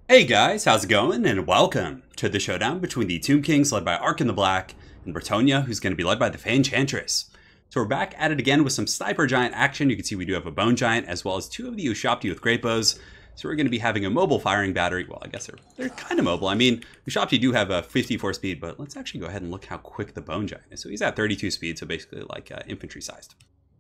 Hey guys, how's it going? And welcome to the showdown between the Tomb Kings led by Ark in the Black and Bretonnia, who's going to be led by the Fey Enchantress. So we're back at it again with some Sniper Giant action. You can see we do have a Bone Giant as well as two of the Ushabti with great bows. So we're going to be having a mobile firing battery. Well, I guess they're kind of mobile. I mean, Ushabti do have a 54 speed, but let's actually go ahead and look how quick the Bone Giant is. So he's at 32 speed, so basically like infantry sized.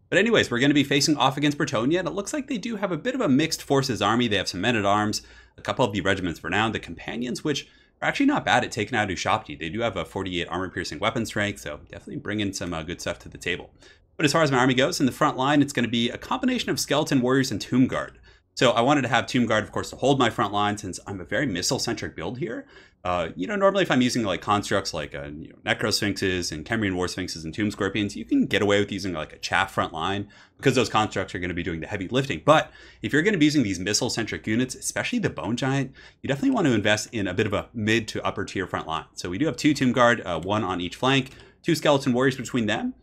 But anyways, we're going to be facing off against Bretonnia, and it looks like they do have a bit of a mixed forces army. They have some men-at-arms, a couple of the regiments renowned, the companions, which are actually not bad at taking out Ushabti. They do have a 48 armor-piercing weapon strength, so definitely bringing some good stuff to the table. But as far as my army goes, in the front line, it's going to be a combination of skeleton warriors and tomb guard. So I wanted to have tomb guard, of course, to hold my front line since I'm a very missile-centric build here. Normally if I'm using like constructs like Necro Sphinxes and Kemrian War Sphinxes and Tomb Scorpions, you can get away with using like a chaff front line because those constructs are going to be doing the heavy lifting. But if you're going to be using these missile-centric units, especially the Bone Giant, you definitely want to invest in a bit of a mid to upper tier front line. So we do have two Tomb Guard, one on each flank, two Skeleton Warriors between them.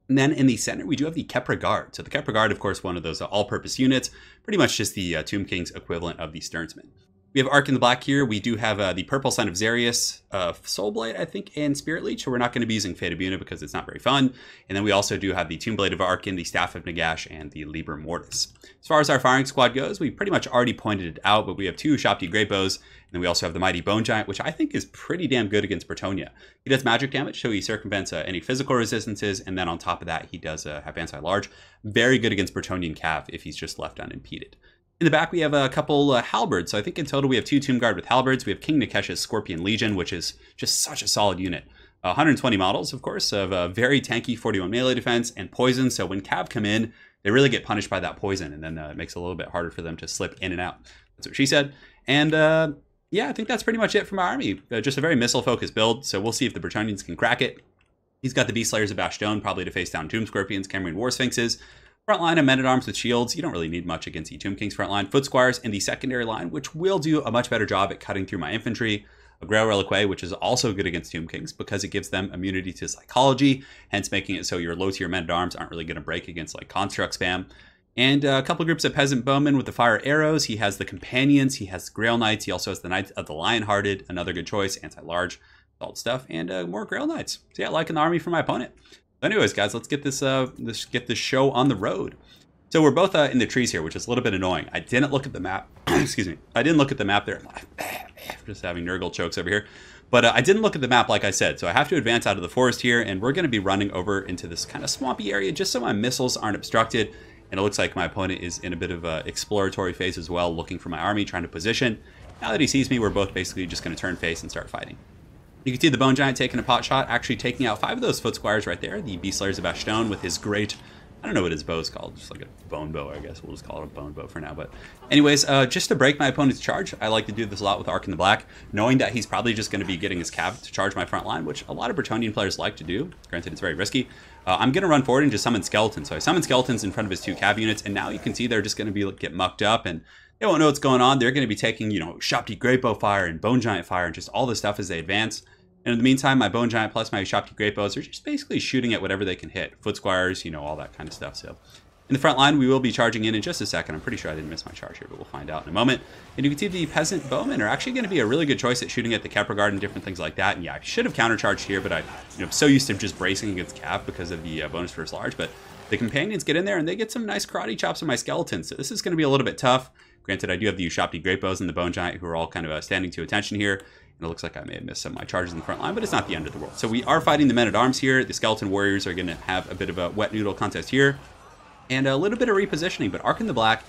And then in the center, we do have the Kepra Guard. So the Kepra Guard, of course, one of those all-purpose units, pretty much just the Tomb King's equivalent of the Stearnsmen. We have Ark in the Black here. We do have the Purple Sign of Xarius, Soulblight, I think, and Spirit Leech. So we're not going to be using Fate of Una because it's not very fun. And then we also do have the Tomb Blade of Arkin, the Staff of Nagash, and the Liber Mortis. As far as our firing squad goes, we pretty much already pointed it out, but we have two Ushabti Great Bows, and then we also have the Mighty Bone Giant, which I think is pretty damn good against Bretonnia. He does magic damage, so he circumvents any physical resistances, and then on top of that, he does have anti-large. Very good against Bretonian Cav if he's just left unimpeded. In the back, we have a couple halberds. So I think in total, we have two Tomb Guard with halberds. We have King Nikesh's Scorpion Legion, which is just such a solid unit. 120 models, of course, of a very tanky 41 melee defense and poison. So when Cav come in, they really get punished by that poison. And then it makes it a little bit harder for them to slip in and out. That's what she said. And yeah, I think that's pretty much it from our army. Just a very missile-focused build. So we'll see if the Bretonians can crack it. He's got the Beast Slayers of Bastion, probably to face down Tomb Scorpions, Kemrian War Sphinxes. Front line of men-at-arms with shields. You don't really need much against the Tomb King's front line. Foot Squires in the secondary line, which will do a much better job at cutting through my infantry. A Grail Reliquae, which is also good against Tomb Kings because it gives them immunity to psychology, hence making it so your low-tier men-at-arms aren't really going to break against like construct spam. And a couple groups of Peasant Bowmen with the Fire Arrows. He has the Companions. He has the Grail Knights. He also has the Knights of the Lionhearted. Another good choice. Anti-large. Solid stuff. And more Grail Knights. So yeah, liking the army for my opponent. But anyways, guys, let's get this show on the road. So we're both in the trees here, which is a little bit annoying. I didn't look at the map. Excuse me. I didn't look at the map there. Just having Nurgle chokes over here. But I didn't look at the map like I said. So I have to advance out of the forest here. And we're going to be running over into this kind of swampy area just so my missiles aren't obstructed. And it looks like my opponent is in a bit of an exploratory phase as well, looking for my army, trying to position. Now that he sees me, we're both basically just going to turn face and start fighting. You can see the Bone Giant taking a pot shot, actually taking out 5 of those Foot Squires right there. The Beast Slayers of Bastion with his great... I don't know what his bow is called, just like a bone bow, I guess. We'll just call it a bone bow for now. But anyways, just to break my opponent's charge, I like to do this a lot with Ark in the Black, knowing that he's probably just going to be getting his cav to charge my front line, which a lot of Bretonnian players like to do. Granted, it's very risky. I'm going to run forward and just summon skeletons. So I summon skeletons in front of his 2 cav units, and now you can see they're just going to get mucked up, and they won't know what's going on. They're going to be taking, Ushabti Great Bow fire and Bone Giant fire and just all this stuff as they advance. And in the meantime, my Bone Giant plus my Ushabti Great Bows are just basically shooting at whatever they can hit. Foot Squires, all that kind of stuff. So in the front line, we will be charging in just a second. I'm pretty sure I didn't miss my charge here, but we'll find out in a moment. And you can see the Peasant Bowmen are actually going to be a really good choice at shooting at the Kepra Guard and different things like that. And yeah, I should have countercharged here, but I'm so used to just bracing against Cav because of the bonus versus large. But the Companions get in there and they get some nice karate chops on my skeletons. So this is going to be a little bit tough. Granted, I do have the Ushabti Great Bows and the Bone Giant who are all kind of standing to attention here. And it looks like I may have missed some of my charges in the front line, but it's not the end of the world. So we are fighting the men-at-arms here. The Skeleton Warriors are going to have a bit of a wet noodle contest here. And a little bit of repositioning, but Ark in the Black,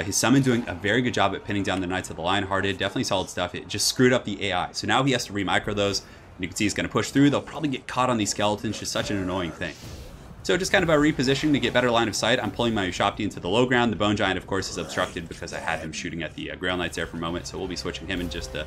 his summon doing a very good job at pinning down the Knights of the Lionhearted. Definitely solid stuff. It just screwed up the AI. So now he has to remicro those. And you can see he's going to push through. They'll probably get caught on these skeletons. Just such an annoying thing. So just kind of a repositioning to get better line of sight. I'm pulling my Ushabti into the low ground. The Bone Giant, of course, is obstructed because I had him shooting at the Grail Knights there for a moment. So we'll be switching him in just a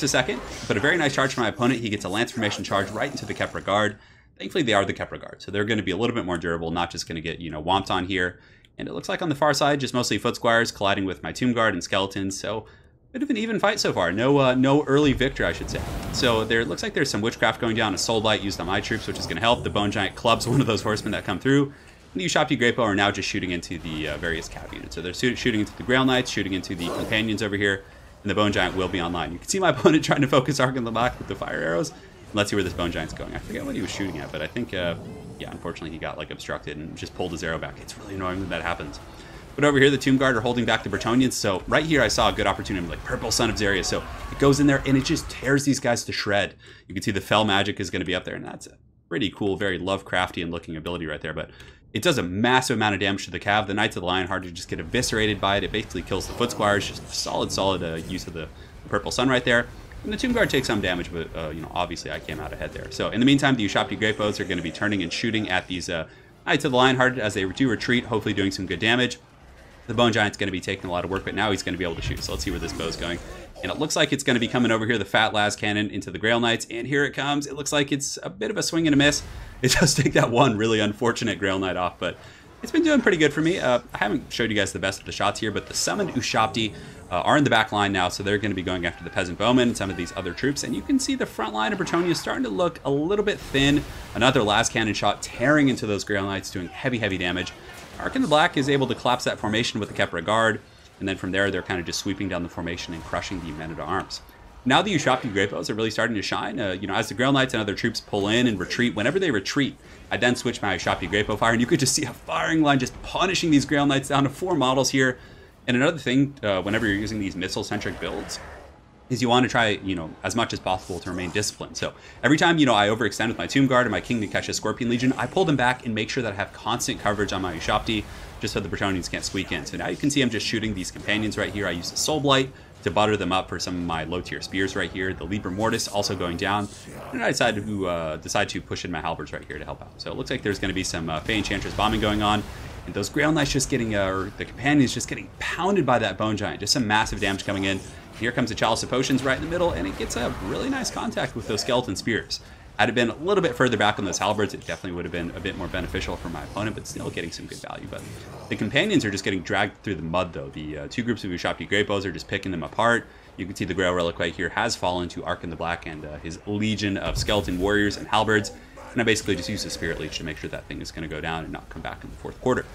second. But a very nice charge from my opponent. He gets a Lance Formation charge right into the Kepra Guard. Thankfully, they are the Kepra Guard. So they're going to be a little bit more durable, not just going to get, whomped on here. And it looks like on the far side, just mostly Foot Squires colliding with my Tomb Guard and Skeletons. So bit of an even fight so far. No early victor, I should say. So there looks like there's some witchcraft going down. A Soul Blight used on my troops, which is going to help. The Bone Giant clubs one of those horsemen that come through. And the Ushabti Great Bow are now just shooting into the various cav units. So they're shooting into the Grail Knights, shooting into the Companions over here. and the Bone Giant will be online. You can see my opponent trying to focus Arc in the back with the fire arrows. Let's see where this Bone Giant's going. I forget what he was shooting at, but I think, yeah, unfortunately he got like obstructed and just pulled his arrow back. It's really annoying when that happens. But over here, the Tomb Guard are holding back the Bretonnians. So right here, I saw a good opportunity, like Purple Son of Xeria. So it goes in there and it just tears these guys to shred. You can see the Fell Magic is going to be up there, and that's a pretty cool, very Lovecraftian looking ability right there. But it does a massive amount of damage to the Cav. The Knights of the Lionheart just get eviscerated by it. It basically kills the Foot Squires. Just solid use of the Purple Sun right there. And the Tomb Guard takes some damage, but you know, obviously I came out ahead there. So in the meantime, the Ushabti Great Bows are going to be turning and shooting at these Knights of the Lionheart as they do retreat, hopefully doing some good damage. The Bone Giant's going to be taking a lot of work, but now he's going to be able to shoot. So let's see where this bow's going. And it looks like it's going to be coming over here, the Fat Las Cannon into the Grail Knights. And here it comes. It looks like it's a bit of a swing and a miss. It does take that one really unfortunate Grail Knight off, but it's been doing pretty good for me. I haven't showed you guys the best of the shots here, but the summoned Ushabti are in the back line now, so they're going to be going after the Peasant Bowmen and some of these other troops. And you can see the front line of Bretonnia is starting to look a little bit thin. Another Las Cannon shot tearing into those Grail Knights, doing heavy damage. Arc in the Black is able to collapse that formation with the Kepra Guard, and then from there, they're kind of just sweeping down the formation and crushing the Men-at-Arms. Now the Ushabti Great Bows are really starting to shine. You know, as the Grail Knights and other troops pull in and retreat, whenever they retreat, I then switch my Ushabti Great Bow fire, and you could just see a firing line just punishing these Grail Knights down to 4 models here. And another thing, whenever you're using these missile-centric builds, is you want to try, you know, as much as possible to remain disciplined. So every time, you know, I overextend with my Tomb Guard and my King Nikesha Scorpion Legion, I pull them back and make sure that I have constant coverage on my Ushabti, just so the Bretonnians can't squeak in. So now you can see I'm just shooting these companions right here. I use the Soul Blight to butter them up for some of my low-tier spears right here. The Liber Mortis also going down. And I decide to push in my halberds right here to help out. So it looks like there's going to be some Fey Enchantress bombing going on. And those Grail Knights just getting, or the companions just getting pounded by that Bone Giant. Just some massive damage coming in. Here comes the Chalice of Potions right in the middle, and it gets a really nice contact with those Skeleton Spears. Had it been a little bit further back on those halberds, it definitely would have been a bit more beneficial for my opponent, but still getting some good value. But the companions are just getting dragged through the mud, though. The two groups of Ushabti Great Bows are just picking them apart. You can see the Grail Relic right here has fallen to Arc in the Black and his legion of Skeleton Warriors and Halberds. And I basically just use the Spirit Leech to make sure that thing is going to go down and not come back in the 4th quarter.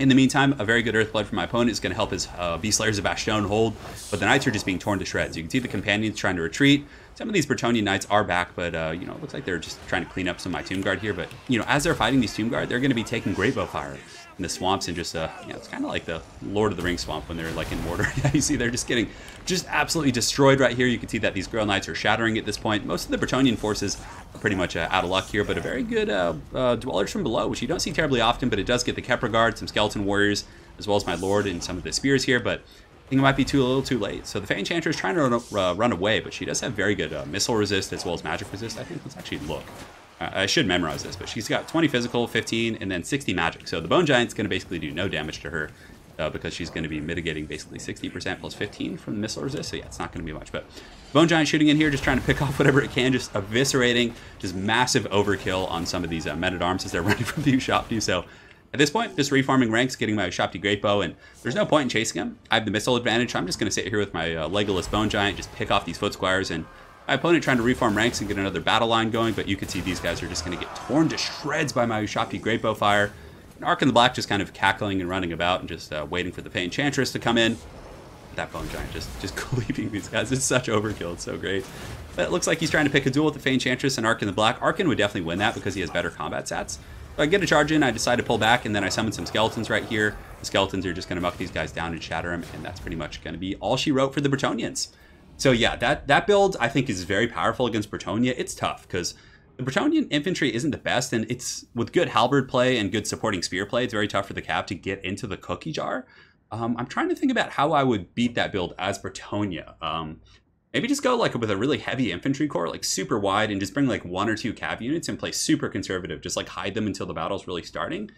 In the meantime, a very good Earthblood from my opponent is going to help his Beast Slayers of Ashdone hold, but the Knights are just being torn to shreds. You can see the companions trying to retreat. Some of these Bretonnian Knights are back, but you know, it looks like they're just trying to clean up some of my Tomb Guard here. But you know, as they're fighting these Tomb Guard, they're going to be taking Great Bow fire in the swamps and just, you know, it's kind of like the Lord of the Rings swamp when they're like in Mordor. Yeah, you see they're just getting just absolutely destroyed right here. You can see that these Grail Knights are shattering at this point. Most of the Bretonnian forces are pretty much out of luck here, but a very good Dwellers from Below, which you don't see terribly often, but it does get the Kepra Guard, some Skeleton Warriors, as well as my Lord and some of the spears here, but I think it might be a little too late. So the Fey Enchantress is trying to run away, but she does have very good missile resist as well as magic resist. I think, let's actually look. I should memorize this, but she's got 20 physical, 15, and then 60 magic. So the Bone Giant's going to basically do no damage to her because she's going to be mitigating basically 60% plus 15 from the missile resist. So yeah, it's not going to be much, but Bone Giant shooting in here, just trying to pick off whatever it can, just eviscerating, just massive overkill on some of these Men-at-Arms as they're running from the Ushabti. So at this point, just reforming ranks, getting my Ushabti Great Bow, and there's no point in chasing him. I have the missile advantage, so I'm just going to sit here with my Legolas Bone Giant, just pick off these Foot Squires, and my opponent trying to reform ranks and get another battle line going, but you can see these guys are just going to get torn to shreds by my Ushabti Great Bow fire. And Arc in the Black just kind of cackling and running about and just waiting for the Fey Enchantress to come in. That Bone Giant just cleaving these guys. It's such overkill. It's so great. But it looks like he's trying to pick a duel with the Fey Enchantress and Arc in the Black. Arkin would definitely win that because he has better combat stats. So I get a charge in, I decide to pull back, and then I summon some Skeletons right here. The Skeletons are just going to muck these guys down and shatter them, and that's pretty much going to be all she wrote for the Bretonnians. So yeah, that build I think is very powerful against Bretonnia. It's tough because the Bretonnian infantry isn't the best, and it's with good halberd play and good supporting spear play, it's very tough for the Cav to get into the cookie jar. I'm trying to think about how I would beat that build as Bretonnia. Maybe just go like with a really heavy infantry core, like super wide, and just bring like 1 or 2 Cav units and play super conservative, just like hide them until the battle's really starting.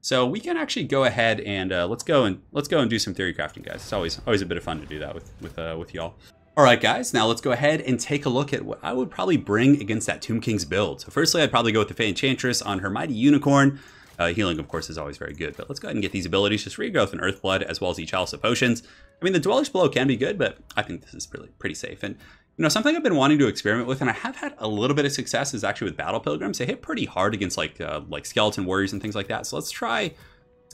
So we can actually go ahead and let's go and do some theory crafting, guys. It's always a bit of fun to do that with y'all. All right, guys, now let's go ahead and take a look at what I would probably bring against that Tomb King's build. So firstly, I'd probably go with the Fey Enchantress on her Mighty Unicorn. Healing, of course, is always very good, but let's go ahead and get these abilities, just Regrowth and Earthblood, as well as the Chalice of Potions. I mean, the Dwellers Below can be good, but I think this is pretty safe. And, you know, something I've been wanting to experiment with, and I have had a little bit of success, is actually with Battle Pilgrims. They hit pretty hard against, like Skeleton Warriors and things like that. So let's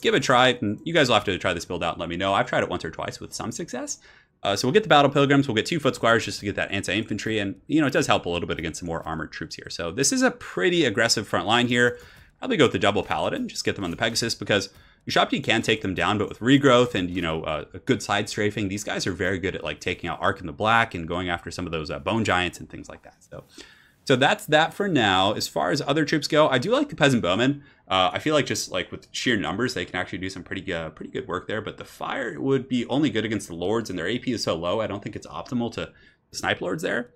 give it a try, and you guys will have to try this build out and let me know. I've tried it once or twice with some success. So we'll get the battle pilgrims, we'll get 2 foot squires just to get that anti-infantry, and you know, it does help a little bit against some more armored troops here. So this is a pretty aggressive front line here. Probably go with the double paladin, just get them on the Pegasus, because Ushabti can take them down, but with regrowth and, you know, a good side strafing, these guys are very good at like taking out Ark in the Black and going after some of those bone giants and things like that. So that's that for now. As far as other troops go, I do like the peasant bowmen. I feel like just like with sheer numbers, they can actually do some pretty good work there. But the fire would be only good against the lords, and their AP is so low. I don't think it's optimal to snipe lords there.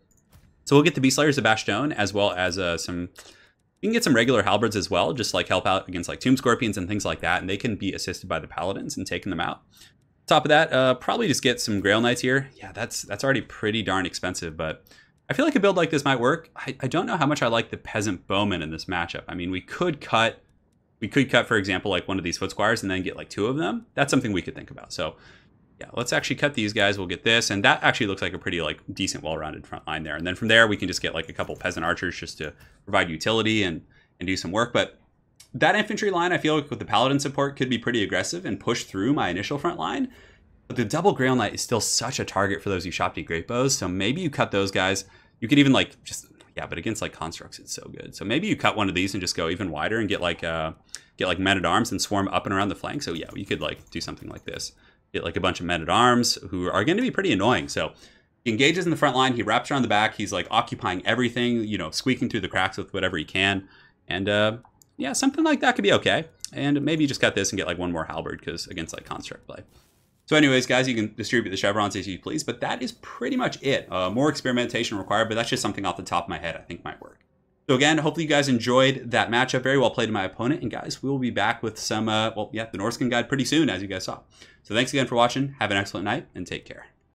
So we'll get the Beast Slayers of Bastion, as well as some. You can get some regular halberds as well, just like help out against like tomb scorpions and things like that, and they can be assisted by the paladins and taking them out. Top of that, probably just get some Grail Knights here. Yeah, that's already pretty darn expensive, but I feel like a build like this might work. I don't know how much I like the peasant bowman in this matchup. I mean, we could cut, for example, like one of these foot squires and then get like 2 of them. That's something we could think about. So yeah, let's actually cut these guys. We'll get this, and that actually looks like a pretty like decent, well-rounded front line there. And then from there, we can just get like a couple peasant archers just to provide utility and do some work. But that infantry line, I feel like with the paladin support, could be pretty aggressive and push through my initial front line. But the double Grail Knight is still such a target for those Ushabti Great Bows, so maybe you cut those guys. You could even like just, yeah, but against like constructs, it's so good. So maybe you cut one of these and just go even wider and get like men at arms and swarm up and around the flank. So yeah, you could like do something like this. Get like a bunch of men at arms who are going to be pretty annoying. So he engages in the front line, he wraps around the back, he's like occupying everything, you know, squeaking through the cracks with whatever he can. And yeah, something like that could be okay. And maybe you just cut this and get like one more halberd, because against like construct play. So anyways, guys, you can distribute the chevrons as you please, but that is pretty much it. More experimentation required, but that's just something off the top of my head I think might work. So again, hopefully you guys enjoyed that matchup. Very well played to my opponent. And guys, we will be back with some, well, yeah, the Norscan guide pretty soon, as you guys saw. So thanks again for watching. Have an excellent night, and take care.